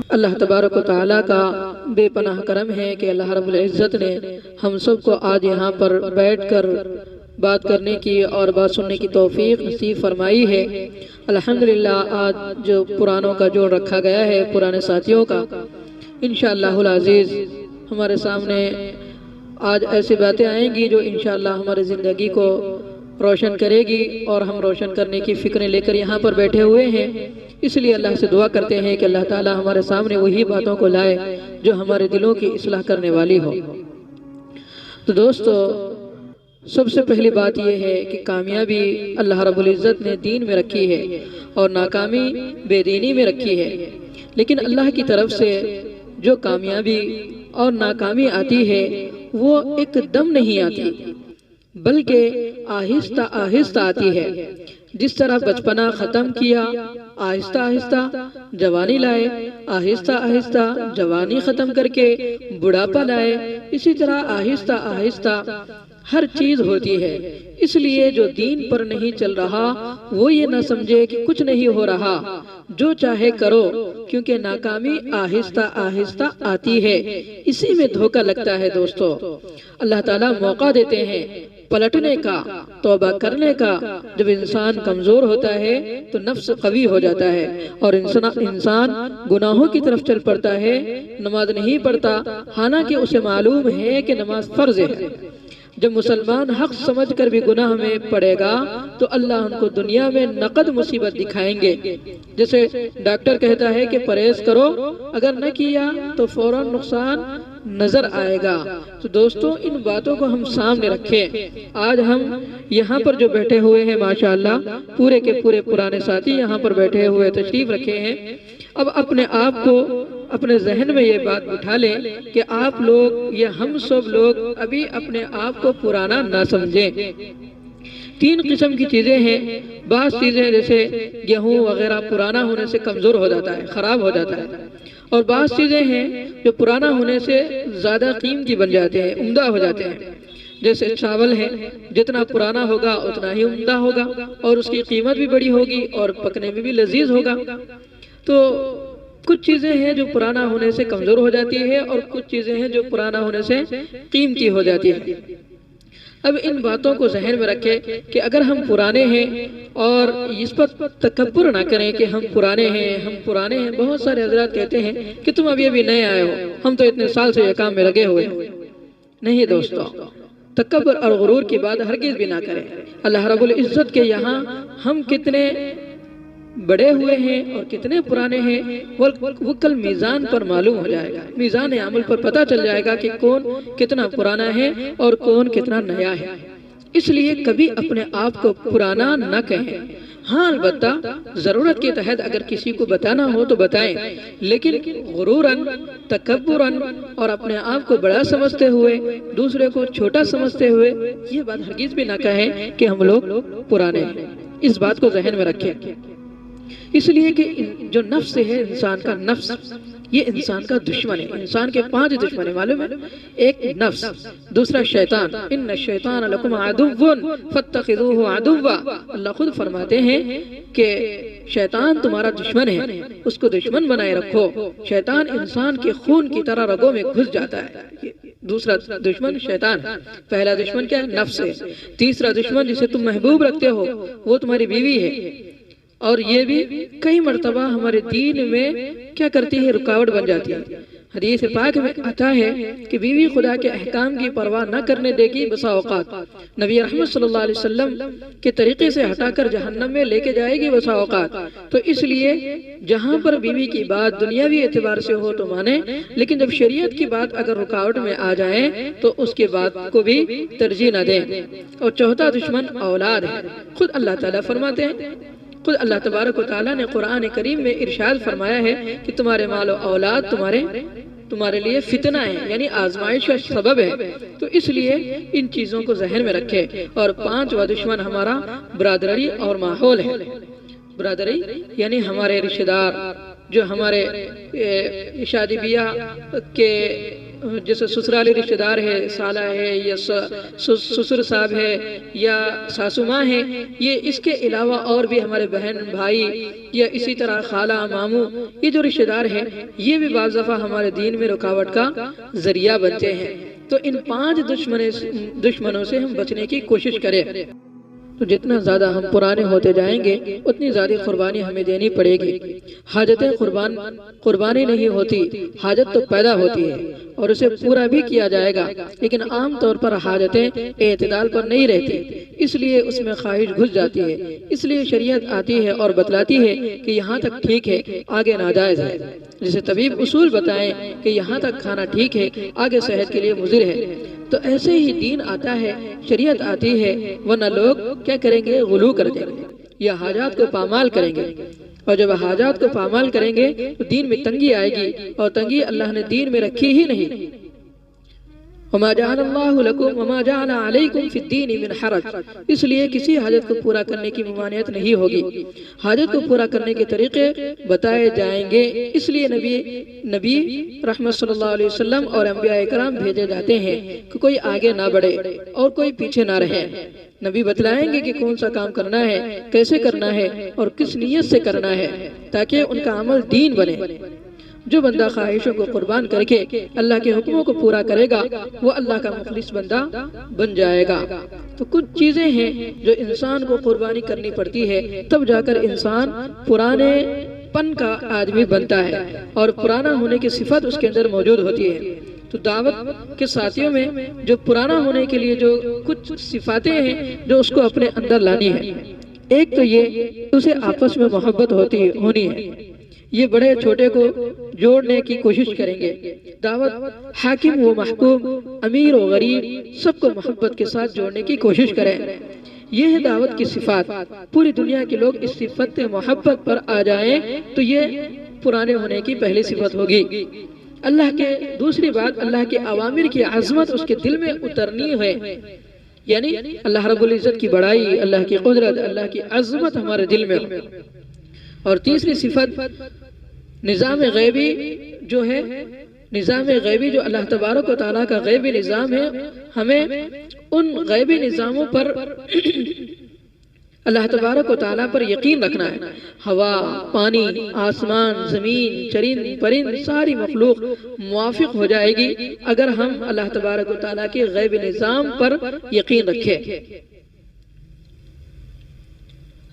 اللہ تبارک و تعالیٰ کا بے پناہ کرم ہے کہ اللہ رب العزت نے ہم سب کو آج یہاں پر بیٹھ کر بات کرنے کی اور بات سننے کی توفیق نصیب فرمائی ہے۔ الحمدللہ آج جو پرانوں کا جوڑ رکھا گیا ہے، پرانے ساتھیوں کا، انشاءاللہ العزیز ہمارے سامنے آج ایسی باتیں آئیں گی جو انشاءاللہ ہماری زندگی کو روشن کرے گی، اور ہم روشن کرنے کی فکریں لے کر یہاں پر بیٹھے ہوئے ہیں۔ اس لیے اللہ سے دعا کرتے ہیں کہ اللہ تعالی ہمارے سامنے وہی باتوں کو لائے جو ہمارے دلوں کی اصلاح کرنے والی ہو۔ تو دوستو، سب سے پہلی بات یہ ہے کہ کامیابی اللہ رب العزت نے دین میں رکھی ہے اور ناکامی بے دینی میں رکھی ہے، لیکن اللہ کی طرف سے جو کامیابی اور ناکامی آتی ہے وہ ایک دم نہیں آتی، بلکہ آہستہ آہستہ آتی ہے۔ جس طرح بچپنا ختم کیا، آہستہ آہستہ جوانی لائے، آہستہ آہستہ جوانی ختم کر کے بڑھاپا لائے، اسی طرح آہستہ آہستہ ہر چیز ہوتی ہے۔ اس لیے جو دین پر نہیں چل رہا وہ یہ نہ سمجھے کہ کچھ نہیں ہو رہا، جو چاہے کرو، کیونکہ ناکامی آہستہ آہستہ آتی ہے۔ اسی میں دھوکہ لگتا ہے دوستو۔ اللہ تعالیٰ موقع دیتے ہیں پلٹنے کا، توبہ کرنے کا۔ جب انسان کمزور ہوتا ہے تو نفس قوی ہو جاتا ہے اور انسان گناہوں کی طرف چل پڑتا ہے، نماز نہیں پڑھتا، حالانکہ اسے معلوم ہے کہ نماز فرض ہے۔ جب مسلمان حق سمجھ کر بھی گناہ میں پڑے گا تو اللہ ان کو دنیا میں نقد مصیبت دکھائیں گے۔ جیسے ڈاکٹر کہتا ہے کہ پرہیز کرو، اگر نہ کیا تو فوراً نقصان نظر آئے گا۔ تو دوستو، ان باتوں کو ہم سامنے رکھیں۔ آج ہم یہاں پر جو بیٹھے ہوئے ہیں ماشاءاللہ پورے کے پورے پرانے ساتھی یہاں پر بیٹھے ہوئے تشریف رکھے ہیں۔ اب اپنے آپ کو اپنے ذہن میں یہ بات بٹھا لیں کہ آپ لوگ یا ہم سب لوگ ابھی اپنے آپ کو پرانا نہ سمجھیں۔ تین قسم کی چیزیں ہیں۔ بعض چیزیں جیسے گیہوں وغیرہ پرانا ہونے سے کمزور ہو جاتا ہے، خراب ہو جاتا ہے، اور بعض چیزیں ہیں جو پرانا ہونے سے زیادہ قیمتی بن جاتے ہیں، عمدہ ہو جاتے ہیں۔ جیسے چاول ہے، جتنا پرانا ہوگا اتنا ہی عمدہ ہوگا اور اس کی قیمت بھی بڑی ہوگی اور پکنے میں بھی لذیذ ہوگا۔ تو کچھ چیزیں ہیں جو پرانا ہونے سے کمزور ہو جاتی ہے اور کچھ چیزیں ہیں جو پرانا ہونے سے قیمتی ہو جاتی ہے۔ اب ان باتوں کو ذہن میں رکھیں کہ اگر ہم پرانے ہیں اور اس پر تکبر نہ کریں کہ ہم پرانے ہیں، ہم پرانے ہیں۔ بہت سارے حضرات کہتے ہیں کہ تم ابھی نئے آئے ہو، ہم تو اتنے سال سے یہ کام میں لگے ہوئے ہیں۔ نہیں دوستو، تکبر اور غرور کی بات ہرگز بھی نہ کریں۔ اللہ رب العزت کے یہاں ہم کتنے بڑے ہوئے ہیں اور کتنے پرانے ہیں وہ کل میزان پر معلوم ہو جائے گا۔ میزان عمل پر پتہ چل جائے گا کہ کون کتنا پرانا ہے اور کون کتنا نیا ہے۔ اس لیے کبھی اپنے آپ کو پرانا نہ کہیں۔ ہاں البتہ ضرورت کے تحت اگر کسی کو بتانا ہو تو بتائیں، لیکن غروراً، تکبراً اور اپنے آپ کو بڑا سمجھتے ہوئے، دوسرے کو چھوٹا سمجھتے ہوئے یہ بات ہرگز بھی نہ کہیں کہ ہم لوگ پرانے ہیں۔ اس بات کو ذہن میں رکھیں۔ اس لیے کہ جو نفس ہے، انسان کا نفس، یہ انسان کا دشمن ہے۔ انسان کے 5 دشمن ہیں، معلوم ہے؟ ایک نفس، دوسرا شیطان، ان الشیطان لکم عدو فاتخذوہ عدوا۔ اللہ خود فرماتے ہیں کہ شیطان تمہارا دشمن ہے، اس کو دشمن بنائے رکھو۔ شیطان انسان کے خون کی طرح رگوں میں گھس جاتا ہے۔ دوسرا دشمن شیطان ہے۔ پہلا دشمن کیا ہے؟ نفس ہے۔ تیسرا دشمن جسے تم محبوب رکھتے ہو وہ تمہاری بیوی ہے، اور یہ بھی کئی مرتبہ ہمارے دین میں کیا کرتی ہے؟ رکاوٹ بن جاتی ہے۔ حدیث پاک میں آتا ہے کہ بیوی خدا کے احکام کی پرواہ نہ کرنے دے گی، بسا اوقات نبی رحمت صلی اللہ علیہ وسلم کے طریقے سے ہٹا کر جہنم میں لے کے جائے گی، بسا اوقات۔ تو اس لیے جہاں پر بیوی کی بات دنیاوی اعتبار سے ہو تو مانے، لیکن جب شریعت کی بات اگر رکاوٹ میں آ جائیں تو اس کے بات کو بھی ترجیح نہ دیں۔ اور چوتھا دشمن اولاد ہے۔ خود اللہ تعالیٰ فرماتے ہیں، خود اللہ تبارک و تعالیٰ نے قرآن کریم میں ارشاد فرمایا ہے کہ تمہارے مال و اولاد تمہارے لیے فتنہ ہے، یعنی آزمائش کا سبب ہے۔ تو اس لیے ان چیزوں کو ذہن میں رکھے۔ اور 5واں دشمن ہمارا برادری اور ماحول ہے۔ برادری یعنی ہمارے رشتہ دار جو ہمارے شادی بیاہ کے جیسے سسرالی رشتہ دار ہے، سالہ ہے یا سسر صاحب ہے یا ساسو ماں ہے، یہ اس کے علاوہ اور بھی ہمارے بہن بھائی یا اسی طرح خالہ ماموں، یہ جو رشتہ دار ہیں یہ بھی بعض دفعہ ہمارے دین میں رکاوٹ کا ذریعہ بنتے ہیں۔ تو ان 5 دشمنوں سے ہم بچنے کی کوشش کریں۔ تو جتنا زیادہ ہم پرانے ہوتے جائیں گے اتنی زیادہ قربانی ہمیں دینی پڑے گی۔ حاجتیں قربانی نہیں ہوتی، حاجت تو پیدا ہوتی ہے اور اسے پورا بھی کیا جائے گا، لیکن عام طور پر حاجتیں اعتدال پر نہیں رہتی، اس لیے اس میں خواہش گھس جاتی ہے۔ اس لیے شریعت آتی ہے اور بتلاتی ہے کہ یہاں تک ٹھیک ہے، آگے ناجائز ہے۔ جسے طبیب اصول بتائیں کہ یہاں تک کھانا ٹھیک ہے، آگے صحت کے لیے مضر ہے۔ تو ایسے ہی دین آتا ہے، شریعت آتی ہے، ورنہ لوگ کیا کریں گے؟ غلو کر دیں گے یا حاجات کو پامال کریں گے، اور جب حاجات کو پامال کریں گے تو دین میں تنگی آئے گی، اور تنگی اللہ نے دین میں رکھی ہی نہیں۔ وَمَا جَعَلَ اللَّهُ لَكُمْ وَمَا جَعَلَ عَلَيْكُمْ فِي الدِّينِ مِنْ حَرَجٍ، اس لیے کسی حاجت کو پورا کرنے کی ممانعت نہیں ہوگی۔ حاجت کو پورا کرنے کے طریقے بتائے جائیں گے، اس لیے نبی رحمت صلی اللہ علیہ وسلم اور انبیاء کرام بھیجے جاتے ہیں کہ کوئی آگے نہ بڑھے اور کوئی پیچھے نہ رہے۔ نبی بتلائیں گے کہ کون سا کام کرنا ہے، کیسے کرنا ہے اور کس نیت سے کرنا ہے، تاکہ ان کا عمل دین بنے۔ جو بندہ خواہشوں کو قربان کر کے اللہ کے حکموں کو پورا کرے گا وہ اللہ کا مخلص بندہ بن جائے گا۔ تو کچھ چیزیں ہیں جو انسان کو قربانی کرنی پڑتی ہے، تب جا کر انسان پرانے پن کا آدمی بنتا ہے اور پرانا ہونے کی صفت اس کے اندر موجود ہوتی ہے۔ تو دعوت کے ساتھیوں میں جو پرانا ہونے کے لیے جو کچھ صفاتیں ہیں جو اس کو اپنے اندر لانی ہے، ایک تو یہ اسے آپس میں محبت ہونی ہے۔ یہ بڑے چھوٹے کو جوڑنے کی کوشش کریں گے۔ دعوت حاکم و محکوم، امیر و غریب سب کو محبت کے ساتھ جوڑنے کی کوشش کریں۔ یہ ہے دعوت کی صفات۔ پوری دنیا کے لوگ اس صفت محبت پر آ جائیں تو یہ پرانے ہونے کی پہلی صفت ہوگی۔ اللہ کے دوسری بات، اللہ کے اوامر کی عظمت اس کے دل میں اترنی ہے، یعنی اللہ رب العزت کی بڑائی، اللہ کی قدرت، اللہ کی عظمت ہمارے دل میں۔ اور تیسری صفت نظام غیبی جو ہے، نظام غیبی جو اللہ تبارک و تعالیٰ کا غیبی نظام ہے، ہمیں ان غیبی نظاموں پر اللہ تبارک و تعالیٰ پر یقین رکھنا ہے۔ ہوا، پانی، آسمان، زمین، چرند پرند ساری مخلوق موافق ہو جائے گی اگر ہم اللہ تبارک و تعالیٰ کے غیبی نظام پر یقین رکھیں۔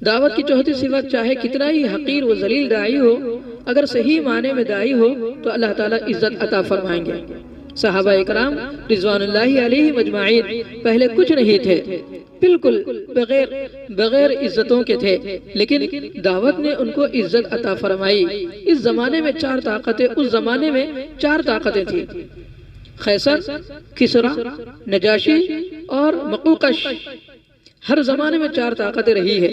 دعوت کی چوتھی صفت، چاہے کتنا ہی حقیر و ذلیل داعی ہو، اگر صحیح معنی میں داعی ہو تو اللہ تعالیٰ عزت عطا فرمائیں گے۔ صحابہ اکرام رضوان اللہ علیہ مجمعین پہلے کچھ نہیں تھے، بالکل بغیر عزتوں کے تھے، لیکن دعوت نے ان کو عزت عطا فرمائی۔ اس زمانے میں 4 طاقتیں، اس زمانے میں 4 طاقتیں تھیں، قیصر، کسرا، نجاشی اور مقوقش۔ ہر زمانے میں 4 طاقتیں رہی ہے۔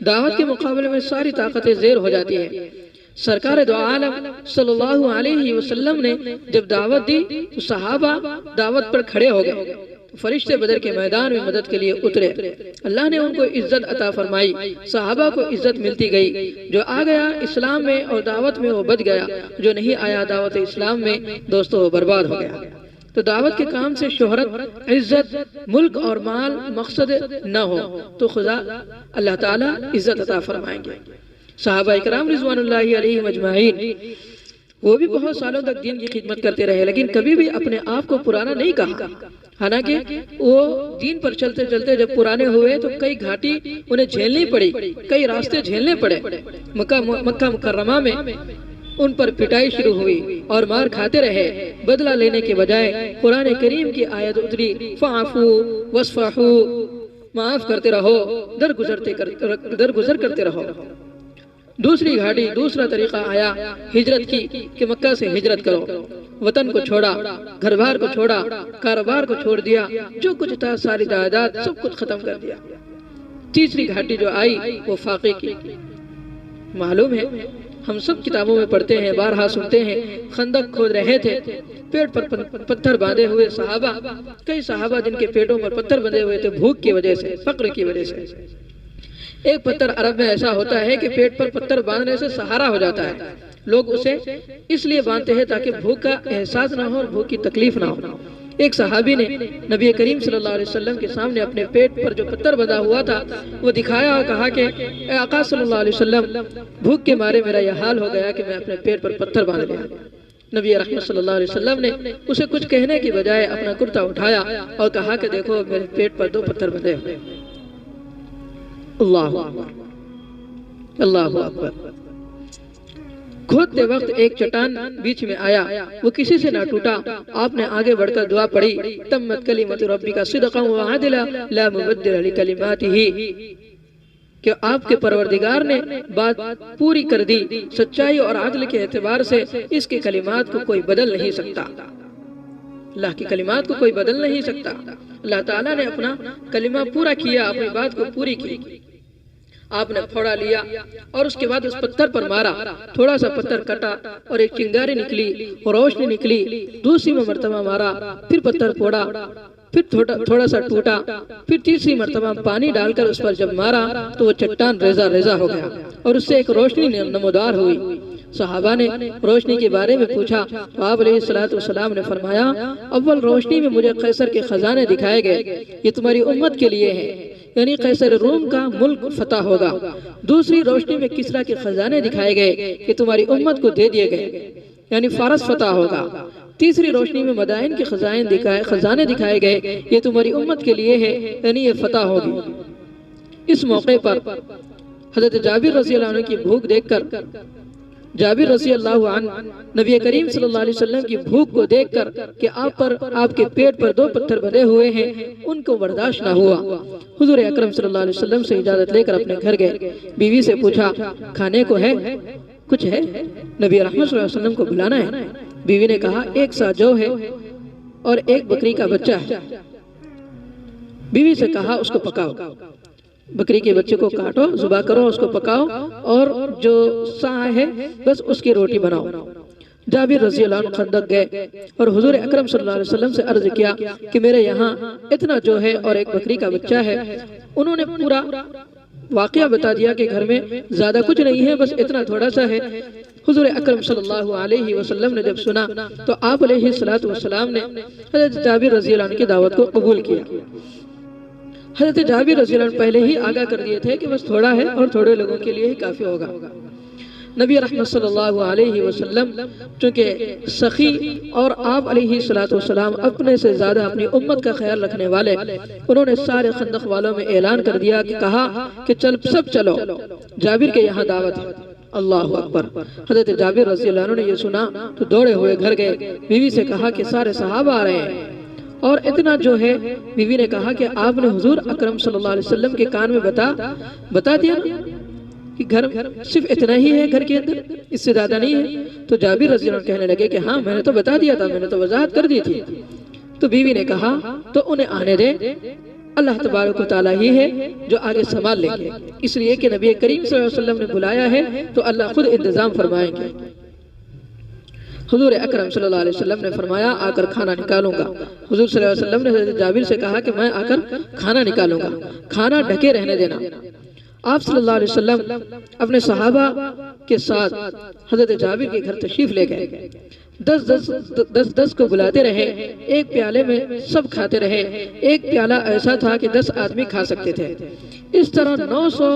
دعوت کے مقابلے میں ساری طاقتیں زیر ہو جاتی ہیں۔ سرکار دو عالم صلی اللہ علیہ وسلم نے جب دعوت دی تو صحابہ دعوت پر کھڑے ہو گئے، فرشتے بدر کے میدان میں مدد کے لیے اترے، اللہ نے ان کو عزت عطا فرمائی، صحابہ کو عزت ملتی گئی۔ جو آ گیا اسلام میں اور دعوت میں وہ بچ گیا، جو نہیں آیا دعوت اسلام میں دوستو وہ برباد ہو گیا۔ تو دعوت کے کام سے شہرت، عزت، ملک اور مال مقصد نہ ہو تو خدا اللہ تعالیٰ عزت عطا فرمائیں گے۔ صحابہ اکرام رضوان اللہ علیہ مجمعین وہ بھی بہت سالوں تک دین کی خدمت کرتے رہے، لیکن کبھی بھی اپنے آپ کو پرانا نہیں کہا۔ حالانکہ وہ دین پر چلتے چلتے جب پرانے ہوئے تو کئی گھاٹی انہیں جھیلنی پڑی، کئی راستے جھیلنے پڑے۔ مکہ مکرمہ میں ان پر پٹائی شروع ہوئی اور مار کھاتے رہے۔ بدلہ لینے کے بجائے قرآن کریم کی آیت اتری، فَعَفُوا وَاصْفَحُوا، معاف کرتے رہو، درگزر کرتے رہو۔ دوسری گھاٹی، دوسرا طریقہ آیا ہجرت کی کہ مکہ سے ہجرت کرو، وطن کو چھوڑا، گھر بار کو چھوڑا، کاروبار کو چھوڑ دیا، جو کچھ تھا ساری جائیداد سب کچھ ختم کر دیا۔ تیسری گھاٹی جو آئی وہ فاقے کی۔ معلوم ہے ہم سب کتابوں میں پڑھتے ہیں، بارہا سنتے ہیں، خندق کھود رہے تھے، پیٹ پر پتھر باندھے ہوئے صحابہ، کئی صحابہ جن کے پیٹوں پر پتھر بندھے ہوئے تھے بھوک کی وجہ سے، فقر کی وجہ سے۔ ایک پتھر عرب میں ایسا ہوتا ہے کہ پیٹ پر پتھر باندھنے سے سہارا ہو جاتا ہے، لوگ اسے اس لیے باندھتے ہیں تاکہ بھوک کا احساس نہ ہو اور بھوک کی تکلیف نہ ہو۔ ایک صحابی نے نبی کریم صلی اللہ علیہ وسلم کے سامنے اپنے پیٹ پر جو پتھر بندھا ہوا تھا وہ دکھایا اور کہا کہ اے آقا صلی اللہ علیہ وسلم، بھوک کے مارے میرا یہ حال ہو گیا کہ میں اپنے پیٹ پر پتھر باندھ لیا۔ نبی رحمت صلی اللہ علیہ وسلم نے اسے کچھ کہنے کی بجائے اپنا کرتا اٹھایا اور کہا کہ دیکھو میرے پیٹ پر 2 پتھر بندھے ہوئے۔ اللہ اکبر، اللہ اکبر۔ کھودتے وقت ایک چٹان بیچ میں آیا، وہ کسی سے نہ ٹوٹا۔ آپ نے آگے بڑھ کر دعا پڑھی، تمت کلمۃ ربک صدقا وعدلا لا مبدل لکلماتہ، کہ آپ کے پروردگار نے بات پوری کر دی سچائی اور عدل کے اعتبار سے، اس کے کلمات کو کوئی بدل نہیں سکتا۔ اللہ کی کلمات کو کوئی بدل نہیں سکتا۔ اللہ تعالیٰ نے اپنا کلمہ پورا کیا، اپنی بات کو پوری کی۔ آپ نے پھوڑا لیا اور اس کے بعد اس پتھر پر مارا، تھوڑا سا پتھر کٹا اور ایک چنگاری نکلی اور روشنی نکلی۔ دوسری مرتبہ مارا، پھر پتھر پھوڑا، پھر تھوڑا سا ٹوٹا، پھر تیسری مرتبہ پانی ڈال کر اس پر جب مارا تو وہ چٹان ریزہ ریزہ ہو گیا اور اس سے ایک روشنی نمودار ہوئی۔ صحابہ نے روشنی کے بارے میں پوچھا تو آپ علیہ السلام نے فرمایا، اول روشنی میں مجھے قیصر کے خزانے دکھائے گئے، یہ تمہاری امت کے لیے ہے، یعنی قیصر روم کا ملک فتح ہوگا۔ دوسری روشنی میں کسرا کے خزانے دکھائے گئے کہ تمہاری امت کو دے دیے گئے، یعنی فارس فتح ہوگا۔ تیسری روشنی میں مدائن کے خزانے دکھائے گئے، یہ تمہاری امت کے لیے ہے، یعنی یہ فتح ہوگی۔ اس موقع پر حضرت جابر رضی اللہ عنہ کی بھوک دیکھ کر، جابر رضی اللہ عنہ نبی کریم صلی اللہ علیہ وسلم کی بھوک کو دیکھ کر کہ آپ کے پیٹ پر 2 پتھر بندھے ہوئے ہیں، ان کو برداشت نہ ہوا۔ حضور اکرم صلی اللہ علیہ وسلم سے اجازت لے کر اپنے گھر گئے، بیوی سے پوچھا کھانے کو ہے، کچھ ہے؟ نبی رحمت صلی اللہ علیہ وسلم کو بلانا ہے۔ بیوی نے کہا 1 سا جو ہے اور 1 بکری کا بچہ ہے۔ بیوی سے کہا اس کو پکاؤ، بکری کے بچے کو کاٹو، ذبح کرو، اس کو پکاؤ اور جو سا ہے بس اس کی روٹی بناؤ۔ جابر رضی اللہ عنہ خندق گئے اور حضور اکرم صلی اللہ علیہ وسلم سے عرض کیا کہ میرے یہاں اتنا جو ہے اور 1 بکری کا بچہ ہے۔ انہوں نے پورا واقعہ بتا دیا کہ گھر میں زیادہ کچھ نہیں ہے، بس اتنا تھوڑا سا ہے۔ حضور اکرم صلی اللہ علیہ وسلم نے جب سنا تو آپ علیہ السلام نے حضرت جابر رضی اللہ عنہ کی دعوت کو قبول کیا۔ حضرت جابر رضی اللہ عنہ پہلے ہی آگاہ کر دیے تھے کہ بس تھوڑا ہے اور تھوڑے لوگوں کے لیے ہی کافی ہوگا۔ نبی رحمت صلی اللہ علیہ وسلم چونکہ سخی اور آپ علیہ السلام اپنے سے زیادہ اپنی امت کا خیال رکھنے والے، انہوں نے سارے خندق والوں میں اعلان کر دیا کہ کہا کہ سب چلو، جابر کے یہاں دعوت ہے۔ اللہ اکبر۔ حضرت جابر رضی اللہ عنہ نے یہ سنا تو دوڑے ہوئے گھر گئے، بیوی سے کہا کہ سارے صحابہ آ رہے ہیں۔ اور اتنا جو ہے بیوی نے کہا کہ آپ نے حضور اکرم صلی اللہ علیہ وسلم کے کان میں بتا دیا کہ گھر صرف اتنا ہی ہے، گھر کے اندر اس سے زیادہ نہیں ہے۔ تو جابر رضی اللہ عنہ کہنے لگے کہ ہاں میں نے تو بتا دیا تھا، میں نے تو وضاحت کر دی تھی۔ تو بیوی نے کہا تو انہیں آنے دے، اللہ تبارک و تعالیٰ ہی ہے جو آگے سنبھال لیں گے، اس لیے کہ نبی کریم صلی اللہ علیہ وسلم نے بلایا ہے تو اللہ خود انتظام فرمائیں گے۔ حضور اکرم صلی اللہ علیہ وسلم نے فرمایا آ کر کھانا نکالوں گا۔ حضور صلی اللہ علیہ وسلم نے حضرت جابر سے کہا کہ میں آ کر کھانا نکالوں گا، کھانا ڈھکے رہنے دینا۔ آپ صلی اللہ علیہ وسلم اپنے صحابہ کے ساتھ حضرت جابر کے گھر تشریف لے گئے، 10 کو بلاتے رہے، ایک پیالے میں سب کھاتے رہے۔ ایک پیالہ ایسا تھا کہ 10 آدمی کھا سکتے تھے۔ اس طرح 900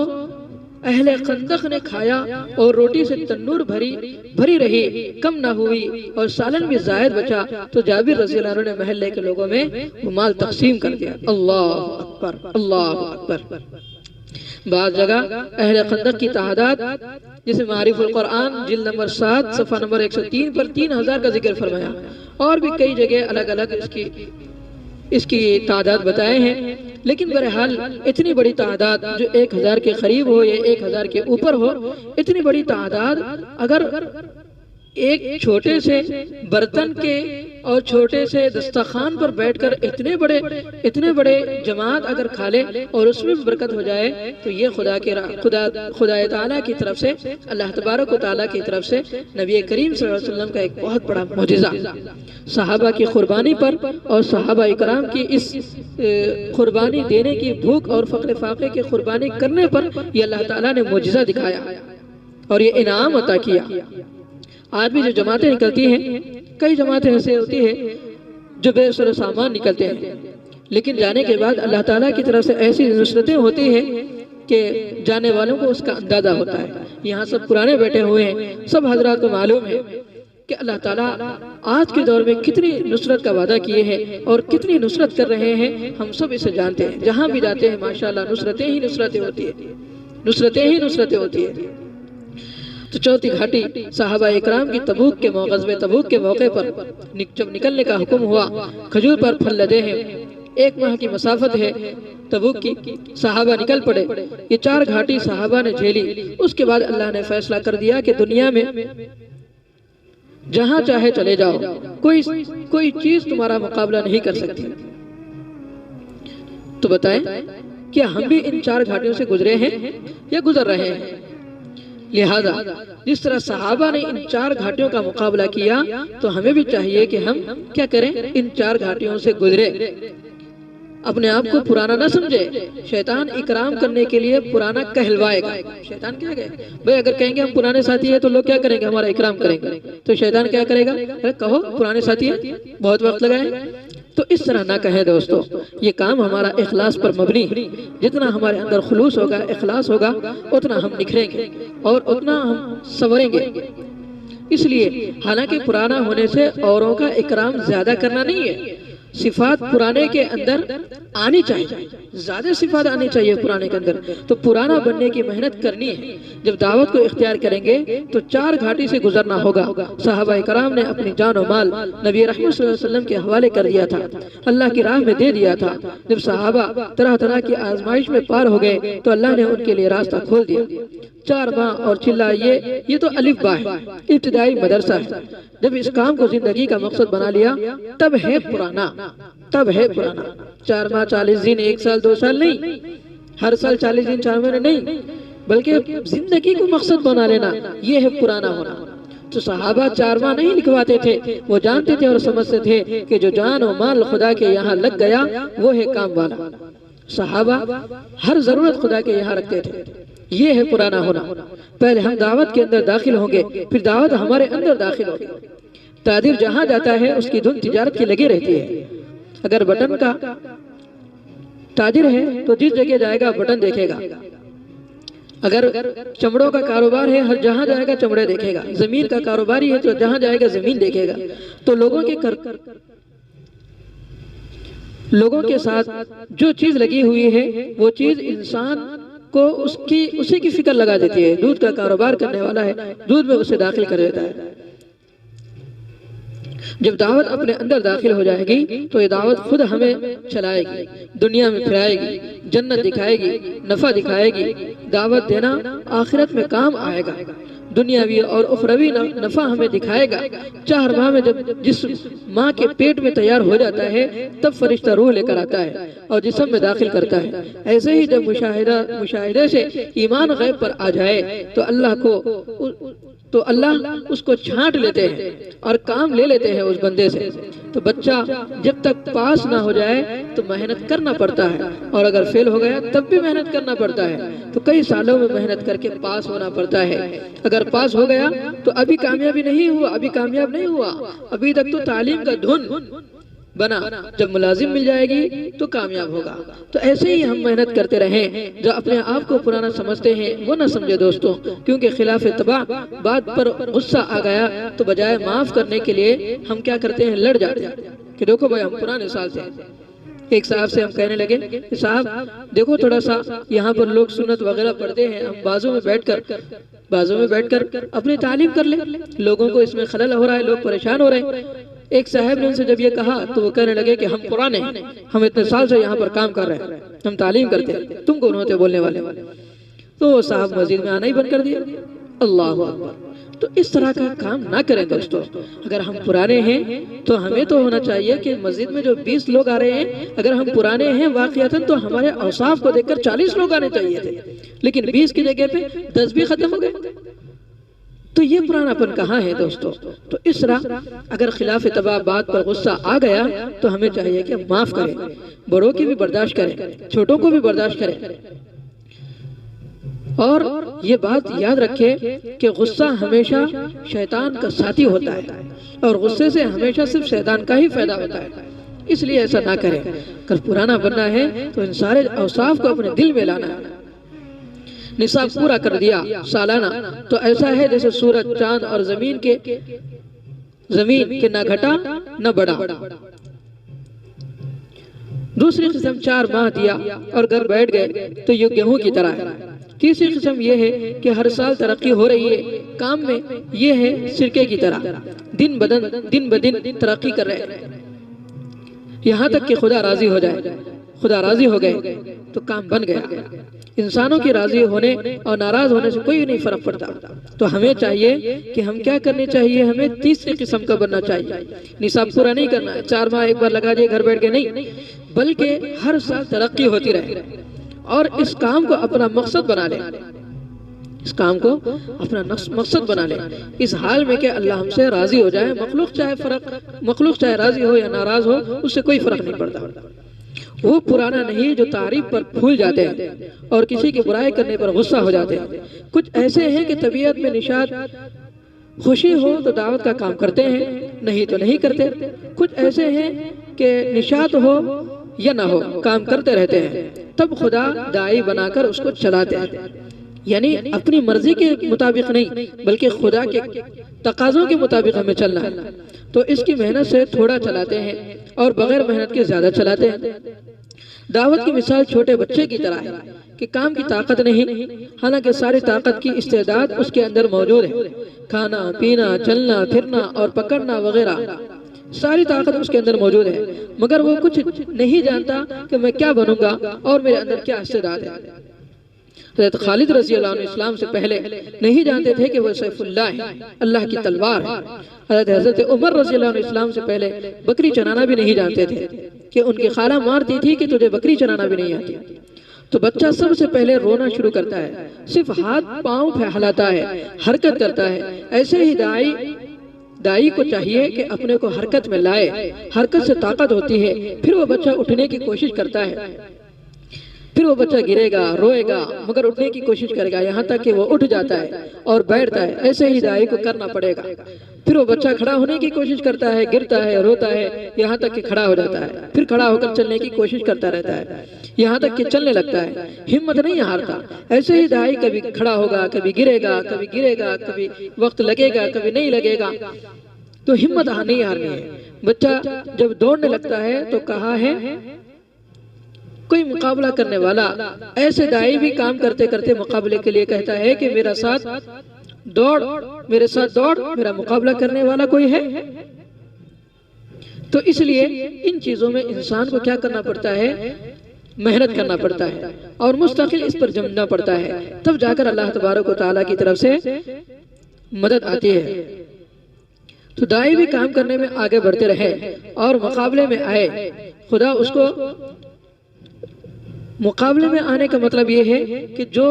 اہل خندق نے کھایا اور روٹی سے تنور بھری رہی، کم نہ ہوئی اور سالن بھی زائد بچا تو جابر رضی اللہ عنہ نے محلے کے لوگوں میں وہ مال تقسیم کر دیا۔ اللہ اکبر، اللہ اکبر۔ بعض جگہ اہل خندق کی تعداد جسے معارف القرآن جلد نمبر 7 صفحہ نمبر 103 پر 3000 کا ذکر فرمایا، اور بھی کئی جگہ الگ الگ اس کی تعداد بتائے ہیں۔ لیکن بہرحال اتنی بڑی تعداد جو 1000 کے قریب ہو یا 1000 کے اوپر ہو، اتنی بڑی تعداد اگر ایک چھوٹے سے برتن کے اور چھوٹے سے دسترخوان پر بیٹھ کر اتنے بڑے جماعت اگر کھا لے اور اس میں برکت ہو جائے تو یہ خدا تعالیٰ کی طرف سے، اللہ تبارک و تعالیٰ کی طرف سے نبی کریم صلی اللہ علیہ وسلم کا ایک بہت بڑا معجزہ۔ صحابہ کی قربانی پر اور صحابہ اکرام کی اس قربانی دینے کی بھوک اور فقر فاقے کی قربانی کرنے پر یہ اللہ تعالیٰ نے معجزہ دکھایا اور یہ انعام عطا کیا۔ آج بھی جو جماعتیں نکلتی ہیں، کئی جماعتیں ایسے ہوتی ہیں جو بے سر و سامان نکلتے ہیں، لیکن جانے کے بعد اللہ تعالیٰ کی طرف سے ایسی نصرتیں ہوتی ہیں کہ جانے والوں کو اس کا اندازہ ہوتا ہے۔ یہاں سب پرانے بیٹھے ہوئے ہیں، سب حضرات کو معلوم ہے کہ اللہ تعالیٰ آج کے دور میں کتنی نصرت کا وعدہ کیے ہیں اور کتنی نصرت کر رہے ہیں، ہم سب اسے جانتے ہیں۔ جہاں بھی جاتے ہیں ماشاءاللہ نصرتیں ہی نصرتیں ہوتی ہیں، نصرتیں ہی نصرتیں ہوتی ہیں۔ تو چوتھی گھاٹی صحابہ اکرام کی غزوہ تبوک کے موقع پر جب نکلنے کا حکم ہوا، کھجور پر پھل لدے ہیں، 1 ماہ کی مسافت ہے تبوک کی، صحابہ نکل پڑے۔ یہ 4 گھاٹی صحابہ نے جھیلی۔ اس کے بعد اللہ نے فیصلہ کر دیا کہ دنیا میں جہاں چاہے چلے جاؤ، کوئی چیز تمہارا مقابلہ نہیں کر سکتی۔ تو بتائیں کیا ہم بھی ان 4 گھاٹیوں سے گزرے ہیں یا گزر رہے ہیں؟ لہذا جس طرح صحابہ نے ان 4 گھاٹیوں کا مقابلہ کیا تو ہمیں بھی چاہیے کہ ہم کیا کریں، ان 4 گھاٹیوں سے گزرے۔ اپنے آپ کو پرانا نہ سمجھے۔ شیطان اکرام کرنے کے لیے پرانا کہلوائے گا۔ شیطان کیا کہے بھئی، اگر کہیں گے ہم پرانے ساتھی ہیں تو لوگ کیا کریں گے، ہمارا اکرام کریں گے۔ تو شیطان کیا کرے گا، ارے کہو پرانے ساتھی ہیں، بہت وقت لگائیں۔ تو اس طرح نہ کہیں دوستو، یہ کام ہمارا اخلاص پر مبنی ہے۔ جتنا ہمارے اندر خلوص ہوگا، اخلاص ہوگا، اتنا ہم نکھریں گے اور اتنا ہم سنوریں گے۔ اس لیے حالانکہ پرانا ہونے سے اوروں کا اکرام زیادہ کرنا نہیں ہے، صفات پرانے کے اندر آنی چاہیے، زیادہ صفات آنی چاہیے پرانے کے اندر۔ تو پرانا بننے کی محنت کرنی ہے۔ جب دعوت کو اختیار کریں گے تو 4 گھاٹی سے گزرنا ہوگا۔ صحابہ کرام نے اپنی جان و مال نبی رحمت صلی اللہ علیہ وسلم کے حوالے کر دیا تھا، اللہ کی راہ میں دے دیا تھا۔ جب صحابہ طرح طرح کی آزمائش میں پار ہو گئے تو اللہ نے ان کے لیے راستہ کھول دیا۔ 4 ماہ اور چلا یہ تو الف با ہے، ابتدائی مدرسہ ہے۔ جب اس کام کو زندگی کا مقصد بنا لیا تب ہے پرانا، تب ہے پرانا۔ 4 ماہ 40 دن، 1 سال 2 سال نہیں، ہر سال 40 دن 4 مہینے نہیں، بلکہ زندگی کو مقصد بنا لینا، یہ ہے پرانا ہونا۔ تو صحابہ 4 ماہ نہیں لکھواتے تھے، وہ جانتے تھے اور سمجھتے تھے کہ جو جان و مال خدا کے یہاں لگ گیا وہ ہے کام والا۔ صحابہ ہر ضرورت خدا کے یہاں رکھتے تھے، یہ ہے پرانا ہونا۔ پہلے ہم دعوت کے اندر داخل ہوں گے، پھر دعوت ہمارے اندر داخل ہوگی۔ تاجر جہاں جاتا ہے اس کی دھن تجارت کی لگی رہتی ہے۔ اگر بٹن کا تاجر ہے تو جس جگہ جائے گا بٹن دیکھے گا۔ اگر چمڑوں کا کاروبار ہے، ہر جہاں جائے گا چمڑے دیکھے گا۔ زمین کا کاروباری ہے تو جہاں جائے گا زمین دیکھے گا۔ تو لوگوں کے ساتھ جو چیز لگی ہوئی ہے وہ چیز انسان کو اسی کی فکر لگا دیتی ہے۔ دودھ کا کاروبار کرنے والا ہے، دودھ میں اسے داخل کر دیتا ہے۔ جب دعوت اپنے اندر داخل ہو جائے گی تو یہ دعوت خود ہمیں چلائے گی، دنیا میں پھرائے گی، جنت دکھائے گی، نفع دکھائے گی۔ دعوت دینا آخرت میں کام آئے گا، دنیاوی اور اخروی نفع ہمیں دکھائے گا۔ 4 ماہ میں جب جسم ماں کے پیٹ میں تیار ہو جاتا ہے تب فرشتہ روح لے کر آتا ہے اور جسم میں داخل کرتا ہے۔ ایسے ہی جب مشاہدے سے ایمان غیب پر آ جائے تو اللہ اس کو چھانٹ لیتے ہیں اور کام لے لیتے ہیں اس بندے سے۔ تو بچہ جب تک پاس نہ ہو جائے تو محنت کرنا پڑتا ہے، اور اگر فیل ہو گیا تب بھی محنت کرنا پڑتا ہے۔ تو کئی سالوں میں محنت کر کے پاس ہونا پڑتا ہے۔ اگر پاس ہو گیا تو ابھی کامیاب نہیں ہوا، ابھی تک تو تعلیم کا دھن بنا، جب ملازم مل جائے گی تو کامیاب ہوگا۔ تو ایسے ہی ہم محنت کرتے رہیں۔ جو اپنے آپ کو پرانا سمجھتے ہیں وہ نہ سمجھے دوستوں، کیونکہ خلاف طبع بات پر غصہ آ گیا تو بجائے معاف کرنے کے لیے ہم کیا کرتے ہیں، لڑ جاتے ہیں کہ دیکھو بھائی ہم پرانے سال سے۔ ایک صاحب سے ہم کہنے لگے کہ صاحب دیکھو تھوڑا سا یہاں پر لوگ سنت وغیرہ پڑھتے ہیں، ہم بازوں میں بیٹھ کر اپنی تعلیم کر لیں، لوگوں کو اس میں خلل ہو رہا ہے، لوگ پریشان ہو رہے ہیں۔ ایک صاحب نے ان سے جب یہ کہا تو وہ کہنے لگے کہ ہم پرانے ہیں، ہم اتنے سال سے یہاں پر کام کر رہے ہیں، ہم تعلیم کرتے ہیں، تم کون ہوتے بولنے والے؟ تو وہ صاحب مسجد میں آنا ہی بند کر دیا۔ اللہ اکبر۔ تو اس طرح کا کام نہ کریں دوستو۔ اگر ہم پرانے ہیں تو ہمیں تو ہونا چاہیے کہ مسجد میں جو 20 لوگ آ رہے ہیں، اگر ہم پرانے ہیں واقعتاً تو ہمارے اوصاف کو دیکھ کر 40 لوگ آنے چاہیے تھے، لیکن 20 کی جگہ پہ 10 بھی ختم ہو گئے۔ تو یہ پرانا پن کہاں ہے دوستو؟ تو اس طرح اگر خلاف طبع بات پر غصہ آ گیا تو ہمیں چاہیے کہ معاف کریں، بڑوں کی بھی برداشت کریں، چھوٹوں کو بھی برداشت کریں۔ اور یہ بات یاد رکھے کہ غصہ ہمیشہ شیطان کا ساتھی ہوتا ہے اور غصے سے ہمیشہ صرف شیطان کا ہی فائدہ ہوتا ہے، اس لیے ایسا نہ کریں۔ اگر پرانا بننا ہے تو ان سارے اوصاف کو اپنے دل میں لانا ہے۔ نصاب پورا کر دیا سالانہ تو ایسا ہے جیسے سورج، چاند اور زمین کے نہ گھٹا نہ بڑھا۔ دوسری قسم 4 ماہ دیا اور گھر بیٹھ گئے تو یہ گیہوں کی طرح ہے۔ تیسری قسم یہ ہے کہ ہر سال ترقی ہو رہی ہے کام میں، یہ ہے سرکے کی طرح، دن بدن ترقی کر رہے ہیں یہاں تک کہ خدا راضی ہو جائے۔ خدا راضی ہو گئے تو کام بن گیا۔ انسانوں کی راضی ہونے اور ناراض ہونے سے کوئی نہیں فرق پڑتا۔ تو ہمیں چاہیے کہ ہم کیا کرنے چاہیے، ہمیں تیسری قسم کا بننا چاہیے۔ نصاب پورا نہیں کرنا ہے، 4 ماہ ایک بار لگا دیے گھر بیٹھ کے نہیں، بلکہ ہر سال ترقی ہوتی رہے اور اس کام کو اپنا مقصد بنا لے۔ اس کام کو اپنا مقصد بنا لے، اس حال میں کہ اللہ ہم سے راضی ہو جائے۔ مخلوق چاہے راضی ہو یا ناراض ہو، اس سے کوئی فرق نہیں پڑتا۔ وہ پرانا نہیں جو تعریف پر پھول جاتے ہیں اور کسی کی برائی کرنے پر غصہ ہو جاتے ہیں۔ کچھ ایسے ہیں کہ طبیعت میں نشاط خوشی ہو تو دعوت کا کام کرتے ہیں، نہیں تو نہیں کرتے۔ کچھ ایسے ہیں کہ نشاط ہو یا نہ ہو کام کرتے رہتے ہیں، تب خدا داعی بنا کر اس کو چلاتے ہیں، یعنی اپنی مرضی کے مطابق نہیں بلکہ خدا کے تقاضوں کے مطابق ہمیں چلنا ہے۔ تو اس کی محنت سے تھوڑا چلاتے ہیں اور بغیر محنت کے زیادہ چلاتے ہیں۔ دعوت کی مثال چھوٹے بچے کی طرح ہے کہ کام کی طاقت نہیں، حالانکہ ساری طاقت کی استعداد اس کے اندر موجود ہے۔ کھانا، پینا، چلنا، پھرنا اور پکڑنا وغیرہ ساری طاقت اس کے اندر موجود ہے، مگر وہ کچھ نہیں جانتا کہ میں کیا بنوں گا اور میرے اندر کیا استعداد ہے۔ حضرت خالد رضی اللہ عنہ اسلام سے پہلے نہیں جانتے تھے کہ وہ سیف اللہ ہے، اللہ کی تلوار ہے۔ حضرت عمر رضی اللہ عنہ اسلام سے پہلے بکری چرانا بھی نہیں جانتے تھے کہ ان کی خالہ مارتی تھی کہ تجھے بکری چرانا بھی نہیں آتی۔ تو بچہ سب سے پہلے رونا شروع کرتا ہے، صرف ہاتھ پاؤں پھیلاتا ہے، حرکت کرتا ہے۔ ایسے ہی دائی کو چاہیے کہ اپنے کو حرکت میں لائے، حرکت سے طاقت ہوتی ہے، پھر وہ بچہ اٹھنے کی کوشش کرتا ہے، پھر وہ بچہ گرے گا، روئے گا، مگر اٹھنے کی کوشش کرے گا یہاں تک کہ وہ اٹھ جاتا ہے اور بیٹھتا ہے۔ ایسے ہی دائی کو کرنا پڑے گا۔ پھر وہ بچہ کھڑا ہونے کی کوشش کرتا ہے، گرتا ہے، روتا ہے، یہاں تک کہ کھڑا ہو جاتا ہے، پھر کھڑا ہو کر چلنے کی کوشش کرتا رہتا ہے، یہاں تک کہ چلنے لگتا ہے، ہمت نہیں ہارتا۔ ایسے ہی دائی کبھی کھڑا ہوگا، کبھی گرے گا، کبھی وقت لگے گا، کبھی نہیں لگے گا، تو ہمت نہیں ہارنی ہے۔ بچہ جب دوڑنے لگتا ہے تو کہا ہے کوئی مقابلہ کرنے والا، ایسے دائی بھی کام کرتے کرتے مقابلے کے لیے کہتا ہے کہ میرے ساتھ دوڑ، میرا مقابلہ کرنے والا کوئی ہے؟ تو اس لیے ان چیزوں میں انسان کو کیا کرنا پڑتا ہے، محنت کرنا پڑتا ہے اور مستقل اس پر جمنا پڑتا ہے، تب جا کر اللہ تبارک و تعالیٰ کی طرف سے مدد آتی ہے۔ تو دائی بھی کام کرنے میں آگے بڑھتے رہے اور مقابلے میں آئے۔ خدا اس کو مقابلے میں آنے کا مطلب یہ ہے کہ جو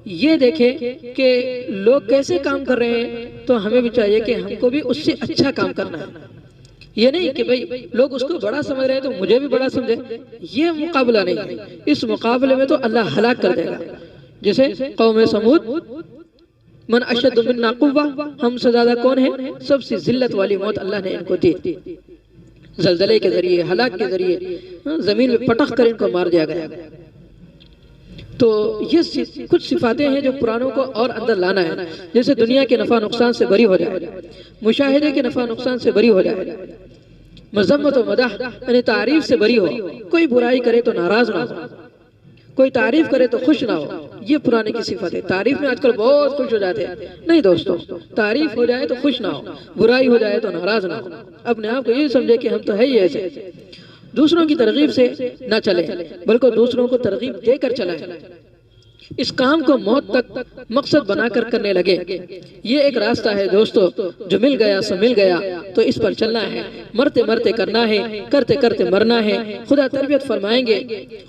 یہ دیکھے کہ لوگ کیسے کام کر رہے ہیں تو ہمیں بھی چاہیے کہ ہم کو بھی اس سے اچھا کام کرنا ہے۔ یہ نہیں کہ بھئی لوگ اس کو بڑا سمجھ رہے ہیں تو مجھے بھی بڑا سمجھے، یہ مقابلہ نہیں ہے۔ اس مقابلے میں تو اللہ ہلاک کر دے گا، جیسے قوم سمود، من اشد منا قوہ، ہم سے زیادہ کون ہے، سب سے ذلت والی موت اللہ نے ان کو دی، زلزلے کے ذریعے، ہلاک کے ذریعے زمین میں پٹخ کر ان کو مار دیا گیا۔ تو یہ کچھ صفاتیں ہیں جو پرانوں کو اور اندر لانا ہے، جیسے دنیا کے نفع نقصان سے بری ہو جائے، مشاہدے کے نفع نقصان سے بری ہو جائے، مذمت و مدح یعنی تعریف سے بری ہو، کوئی برائی کرے تو ناراض نہ ہو، کوئی تعریف کرے تو خوش نہ ہو۔ یہ پرانے کی صفت ہے۔ تعریف میں آج کل بہت خوش ہو جاتے ہیں، نہیں دوستو، تعریف ہو جائے تو خوش نہ ہو، برائی ہو جائے تو ناراض نہ ہو، اپنے آپ کو یہ سمجھے کہ ہم تو ہے ہی ایسے۔ دوسروں کی ترغیب سے نہ چلے بلکہ دوسروں کو ترغیب دے کر چلائے۔ اس کام کو موت تک مقصد بنا کر کرنے لگے۔ یہ ایک راستہ ہے دوستو، جو مل گیا سو مل گیا، تو اس پر چلنا ہے، مرتے مرتے کرنا ہے، کرتے کرتے مرنا ہے۔ خدا تربیت فرمائیں گے،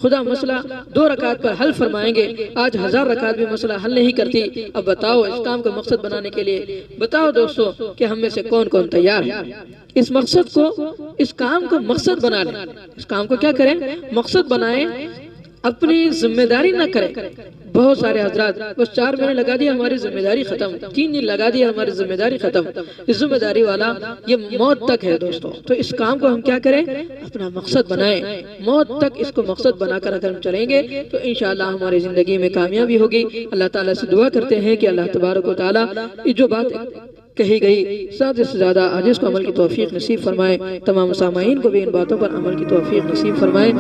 خدا مسئلہ 2 رکعت پر حل فرمائیں گے۔ آج 1000 رکعت بھی مسئلہ حل نہیں کرتی۔ اب بتاؤ اس کام کو مقصد بنانے کے لیے، بتاؤ دوستو کہ ہم میں سے کون کون تیار ہے اس مقصد کو، اس کام کو مقصد بنا لیں۔ اس کام کو کیا کریں، مقصد بنائیں اپنی ذمہ داری نہ کریں. بہت سارے حضرات بس 4 مہینے لگا دیا ہماری ذمہ داری ختم، 3 دن لگا دیا ہماری ذمہ داری ختم. اس ذمہ داری والا یہ موت تک ہے دوستو. تو اس کام کو ہم کیا کریں؟ اپنا مقصد بنائیں. موت تک اس کو مقصد بنا کر اگر ہم چلیں گے تو انشاءاللہ ہماری زندگی میں کامیابی ہوگی. اللہ تعالیٰ سے دعا کرتے ہیں کہ اللہ تبارک و تعالیٰ یہ جو بات کہی گئی زیادہ سے زیادہ آج اس کو عمل کی توفیق نصیب فرمائے. تمام سامعین کو بھی ان باتوں پر عمل کی توفیق نصیب فرمائے.